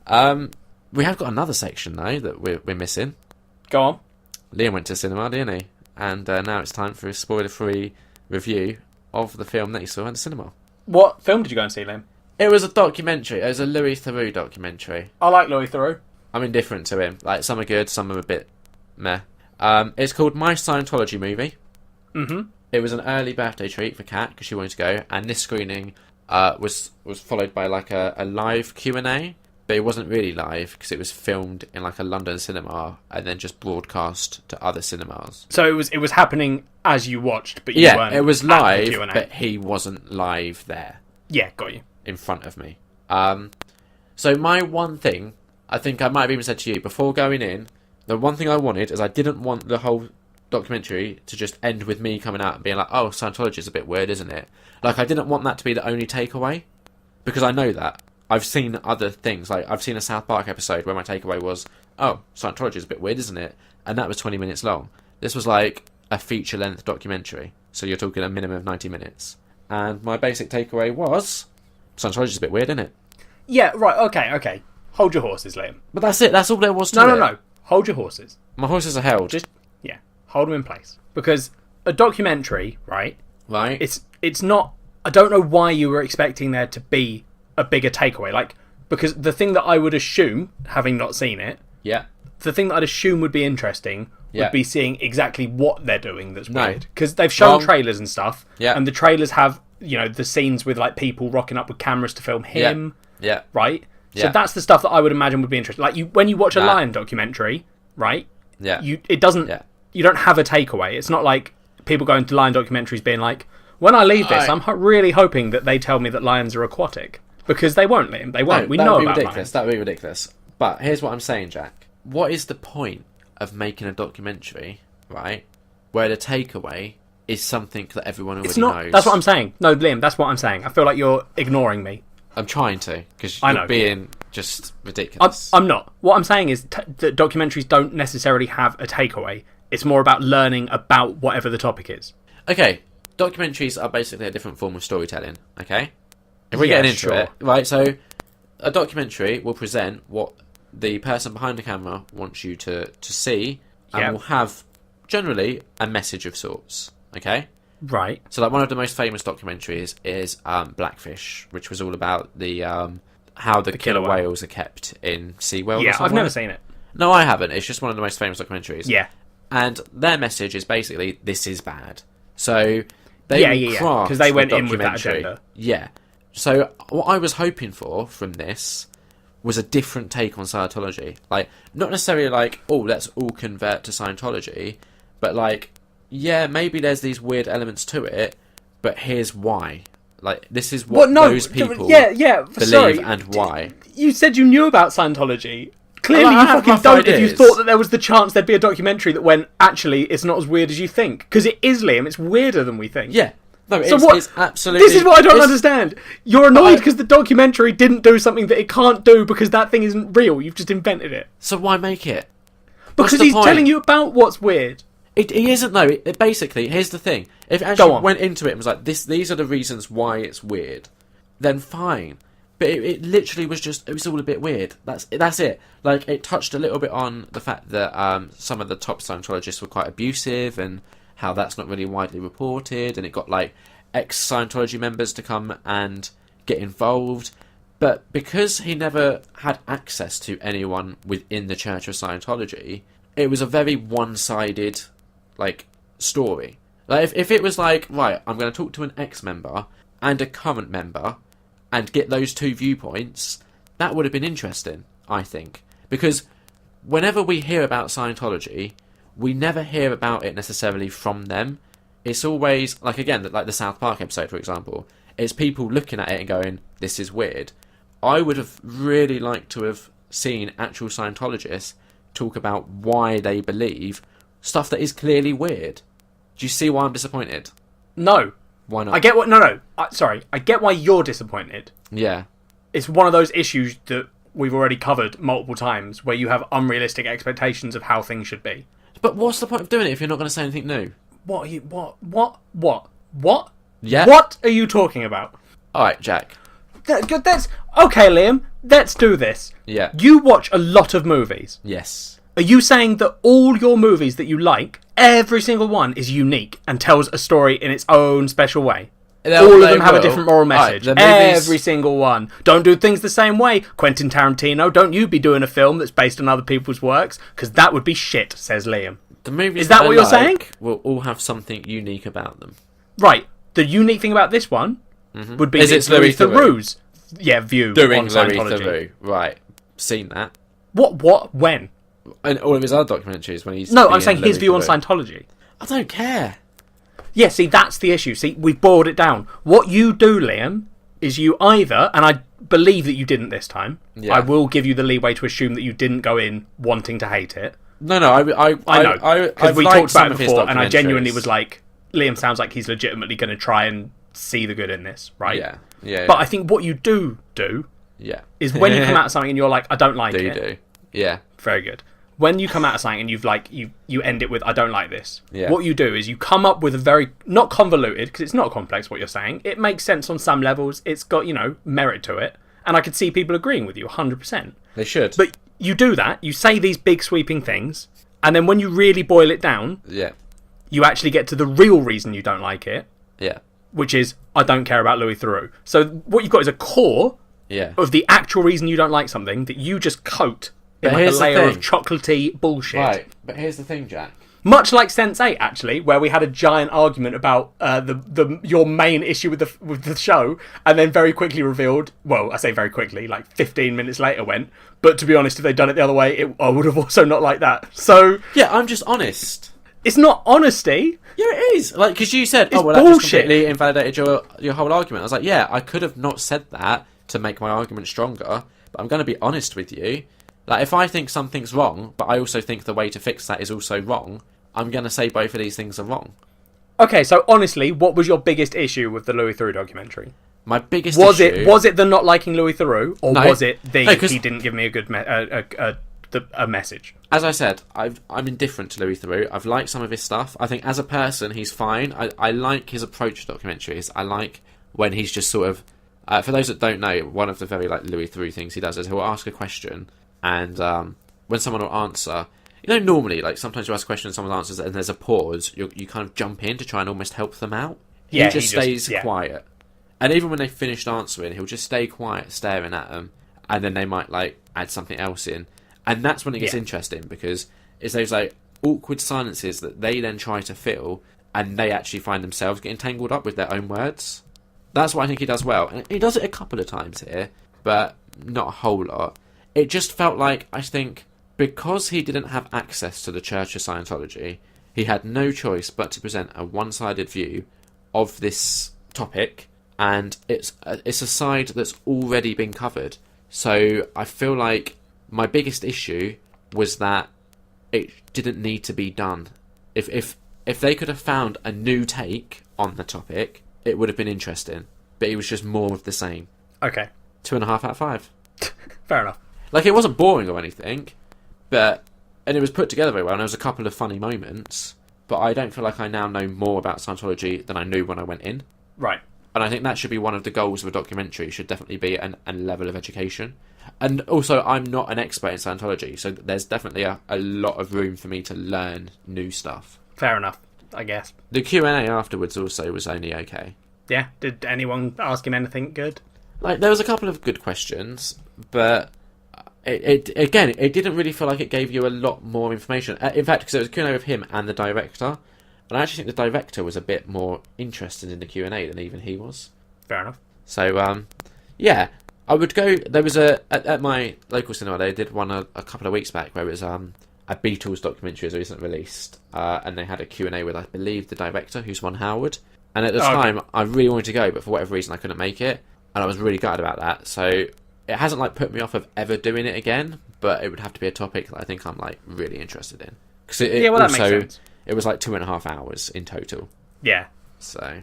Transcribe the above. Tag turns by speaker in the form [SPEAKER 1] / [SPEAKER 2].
[SPEAKER 1] We have got another section, though, that we're missing.
[SPEAKER 2] Go on.
[SPEAKER 1] Liam went to cinema, didn't he? And now it's time for a spoiler-free review of the film that he saw in the cinema.
[SPEAKER 2] What film did you go and see, Liam?
[SPEAKER 1] It was a documentary. It was a Louis Theroux documentary.
[SPEAKER 2] I like Louis Theroux.
[SPEAKER 1] I'm indifferent to him. Like, some are good, some are a bit meh. It's called My Scientology Movie.
[SPEAKER 2] Mm-hmm.
[SPEAKER 1] It was an early birthday treat for Kat, because she wanted to go, and this screening was followed by, like, a live Q&A, but it wasn't really live, because it was filmed in, like, a London cinema, and then just broadcast to other cinemas.
[SPEAKER 2] So it was happening as you watched, but you weren't.
[SPEAKER 1] Yeah, it was
[SPEAKER 2] at
[SPEAKER 1] live,
[SPEAKER 2] the Q&A.
[SPEAKER 1] but he wasn't live there.
[SPEAKER 2] Yeah, got you.
[SPEAKER 1] In front of me. So my one thing, I think I might have even said to you, before going in, the one thing I wanted is I didn't want the whole documentary to just end with me coming out and being like, oh, Scientology is a bit weird, isn't it? Like, I didn't want that to be the only takeaway, because I know that. I've seen other things, like, I've seen a South Park episode where my takeaway was, oh, Scientology is a bit weird, isn't it? And that was 20 minutes long. This was like a feature-length documentary, so you're talking a minimum of 90 minutes. And my basic takeaway was, Scientology is a bit weird, isn't it?
[SPEAKER 2] Yeah, right, okay. Hold your horses, Liam.
[SPEAKER 1] But that's it, that's all there was to it.
[SPEAKER 2] No. Hold your horses.
[SPEAKER 1] My horses are held.
[SPEAKER 2] Yeah, hold them in place. Because a documentary, right?
[SPEAKER 1] Right.
[SPEAKER 2] It's not... I don't know why you were expecting there to be a bigger takeaway. Like, because the thing that I would assume, having not seen it...
[SPEAKER 1] Yeah.
[SPEAKER 2] The thing that I'd assume would be interesting would be seeing exactly what they're doing that's weird. Because they've shown trailers and stuff.
[SPEAKER 1] Yeah.
[SPEAKER 2] And the trailers have, you know, the scenes with, like, people rocking up with cameras to film him.
[SPEAKER 1] Yeah.
[SPEAKER 2] Right?
[SPEAKER 1] Yeah.
[SPEAKER 2] So that's the stuff that I would imagine would be interesting. Like, when you watch a lion documentary, right?
[SPEAKER 1] Yeah.
[SPEAKER 2] It doesn't... Yeah. You don't have a takeaway. It's not like people going to lion documentaries being like, when I leave this, I'm really hoping that they tell me that lions are aquatic. Because they won't, Liam. They won't.
[SPEAKER 1] No,
[SPEAKER 2] we know about
[SPEAKER 1] ridiculous.
[SPEAKER 2] lions.
[SPEAKER 1] That would be ridiculous. But here's what I'm saying, Jack. What is the point of making a documentary, right, where the takeaway is something that everyone already knows? That's
[SPEAKER 2] what I'm saying. No, Liam, that's what I'm saying. I feel like you're ignoring me.
[SPEAKER 1] I'm trying to, because you're being just ridiculous.
[SPEAKER 2] I'm not. What I'm saying is that documentaries don't necessarily have a takeaway. It's more about learning about whatever the topic is.
[SPEAKER 1] Okay, documentaries are basically a different form of storytelling, okay? If we're getting into it, right, so a documentary will present what the person behind the camera wants you to see, and will have, generally, a message of sorts, okay?
[SPEAKER 2] Right.
[SPEAKER 1] So, like, one of the most famous documentaries is Blackfish, which was all about the how the killer whales are kept in SeaWorld.
[SPEAKER 2] Yeah, I've never seen it.
[SPEAKER 1] No, I haven't. It's just one of the most famous documentaries.
[SPEAKER 2] Yeah.
[SPEAKER 1] And their message is basically, this is bad. So, they craft
[SPEAKER 2] because they went
[SPEAKER 1] the
[SPEAKER 2] in with that agenda.
[SPEAKER 1] Yeah. So, what I was hoping for from this was a different take on Scientology. Like, not necessarily like, oh, let's all convert to Scientology, but like, yeah, maybe there's these weird elements to it, but here's why. Like, this is what those people believe and why.
[SPEAKER 2] You said you knew about Scientology. Clearly you fucking don't if you thought that there was the chance there'd be a documentary that went, actually, it's not as weird as you think. Because it is, Liam. It's weirder than we think.
[SPEAKER 1] Yeah. No, it's absolutely...
[SPEAKER 2] This is what I don't understand. You're annoyed because the documentary didn't do something that it can't do because that thing isn't real. You've just invented it.
[SPEAKER 1] So why make it?
[SPEAKER 2] Because he's telling you about what's weird.
[SPEAKER 1] It isn't, though. It basically, here's the thing. If it actually went into it and was like, these are the reasons why it's weird, then fine. But it literally was just, it was all a bit weird. That's it. Like, it touched a little bit on the fact that some of the top Scientologists were quite abusive and how that's not really widely reported, and it got, like, ex-Scientology members to come and get involved. But because he never had access to anyone within the Church of Scientology, it was a very one-sided, like, story. Like, if it was like, right, I'm going to talk to an ex-member and a current member and get those two viewpoints, that would have been interesting, I think. Because whenever we hear about Scientology, we never hear about it necessarily from them. It's always, like, again, like the South Park episode, for example. It's people looking at it and going, this is weird. I would have really liked to have seen actual Scientologists talk about why they believe stuff that is clearly weird. Do you see why I'm disappointed?
[SPEAKER 2] No.
[SPEAKER 1] Why not?
[SPEAKER 2] I get what... No. Sorry. I get why you're disappointed.
[SPEAKER 1] Yeah.
[SPEAKER 2] It's one of those issues that we've already covered multiple times where you have unrealistic expectations of how things should be.
[SPEAKER 1] But what's the point of doing it if you're not going to say anything new?
[SPEAKER 2] What?
[SPEAKER 1] Yeah.
[SPEAKER 2] What are you talking about?
[SPEAKER 1] Alright, Jack.
[SPEAKER 2] That's... Okay, Liam. let's do this.
[SPEAKER 1] Yeah.
[SPEAKER 2] You watch a lot of movies.
[SPEAKER 1] Yes.
[SPEAKER 2] Are you saying that all your movies that you like, every single one is unique and tells a story in its own special way? All of them have a different moral message.
[SPEAKER 1] Right,
[SPEAKER 2] every single one. Don't do things the same way. Quentin Tarantino, don't you be doing a film that's based on other people's works, because that would be shit, says Liam.
[SPEAKER 1] The movies
[SPEAKER 2] is that what you're saying?
[SPEAKER 1] Will all have something unique about them.
[SPEAKER 2] Right. The unique thing about this one would be it's Louis Theroux's view
[SPEAKER 1] doing
[SPEAKER 2] on Scientology.
[SPEAKER 1] Louis Theroux. Right. Seen that.
[SPEAKER 2] What? When?
[SPEAKER 1] And all of his other documentaries when he's...
[SPEAKER 2] No, I'm saying his view on Scientology.
[SPEAKER 1] I don't care.
[SPEAKER 2] Yeah, see, that's the issue. See, we've boiled it down. What you do, Liam, is you either, and I believe that you didn't this time, I will give you the leeway to assume that you didn't go in wanting to hate it.
[SPEAKER 1] No, I know.
[SPEAKER 2] Because we talked about it before, and I genuinely was like, Liam sounds like he's legitimately going to try and see the good in this, right?
[SPEAKER 1] Yeah.
[SPEAKER 2] But I think what you do is when you come out of something and you're like, I don't like it.
[SPEAKER 1] Do. Yeah.
[SPEAKER 2] Very good. When you come out of something and you end it with, I don't like this.
[SPEAKER 1] Yeah.
[SPEAKER 2] What you do is you come up with a very, not convoluted, because it's not complex what you're saying. It makes sense on some levels. It's got, merit to it. And I could see people agreeing with you 100%.
[SPEAKER 1] They should.
[SPEAKER 2] But you do that. You say these big sweeping things. And then when you really boil it down, you actually get to the real reason you don't like it.
[SPEAKER 1] Yeah.
[SPEAKER 2] Which is, I don't care about Louis Theroux. So what you've got is a core of the actual reason you don't like something that you just coat in like a layer of chocolatey bullshit.
[SPEAKER 1] Right, but here's the thing, Jack.
[SPEAKER 2] Much like Sense8, actually, where we had a giant argument about your main issue with the show, and then very quickly revealed, well, I say very quickly, like 15 minutes later went, but to be honest, if they'd done it the other way, I would have also not liked that. So... Yeah,
[SPEAKER 1] I'm just honest.
[SPEAKER 2] It's not honesty.
[SPEAKER 1] Yeah, it is. Like, because you said,
[SPEAKER 2] it's
[SPEAKER 1] that
[SPEAKER 2] bullshit.
[SPEAKER 1] just completely invalidated your whole argument. I was like, yeah, I could have not said that to make my argument stronger, but I'm going to be honest with you. Like, if I think something's wrong, but I also think the way to fix that is also wrong, I'm going to say both of these things are wrong.
[SPEAKER 2] Okay, so honestly, what was your biggest issue with the Louis Theroux documentary?
[SPEAKER 1] My biggest issue...
[SPEAKER 2] Was it the not liking Louis Theroux, or was it he didn't give me a good a message?
[SPEAKER 1] As I said, I'm indifferent to Louis Theroux. I've liked some of his stuff. I think as a person, he's fine. I like his approach to documentaries. I like when he's just sort of... for those that don't know, one of the very Louis Theroux things he does is he'll ask a question... And when someone will answer, normally, like, sometimes you ask a question and someone answers and there's a pause, you kind of jump in to try and almost help them out. He just stays quiet. And even when they finished answering, he'll just stay quiet, staring at them, and then they might, like, add something else in. And that's when it gets interesting, because it's those, like, awkward silences that they then try to fill, and they actually find themselves getting tangled up with their own words. That's what I think he does well. And he does it a couple of times here, but not a whole lot. It just felt like, I think, because he didn't have access to the Church of Scientology, he had no choice but to present a one-sided view of this topic, and it's a side that's already been covered. So I feel like my biggest issue was that it didn't need to be done. If they could have found a new take on the topic, it would have been interesting. But it was just more of the same.
[SPEAKER 2] Okay.
[SPEAKER 1] 2.5 out of 5.
[SPEAKER 2] Fair enough.
[SPEAKER 1] Like, it wasn't boring or anything, and it was put together very well, and there was a couple of funny moments, but I don't feel like I now know more about Scientology than I knew when I went in.
[SPEAKER 2] Right.
[SPEAKER 1] And I think that should be one of the goals of a documentary, should definitely be a level of education. And also, I'm not an expert in Scientology, so there's definitely a lot of room for me to learn new stuff.
[SPEAKER 2] Fair enough, I guess.
[SPEAKER 1] The Q&A afterwards also was only okay.
[SPEAKER 2] Yeah? Did anyone ask him anything good?
[SPEAKER 1] Like, there was a couple of good questions, but... It didn't really feel like it gave you a lot more information. In fact, because it was a Q&A with him and the director, and I actually think the director was a bit more interested in the Q&A than even he was.
[SPEAKER 2] Fair enough.
[SPEAKER 1] So, yeah, I would go... There was at my local cinema, they did one a couple of weeks back where it was a Beatles documentary was recently released, and they had a Q&A with, I believe, the director, who's Ron Howard. And at the time, I really wanted to go, but for whatever reason, I couldn't make it, and I was really gutted about that. So... It hasn't, like, put me off of ever doing it again, but it would have to be a topic that I think I'm, like, really interested in. Because
[SPEAKER 2] that makes sense.
[SPEAKER 1] It was, like, 2.5 hours in total.
[SPEAKER 2] Yeah.
[SPEAKER 1] So...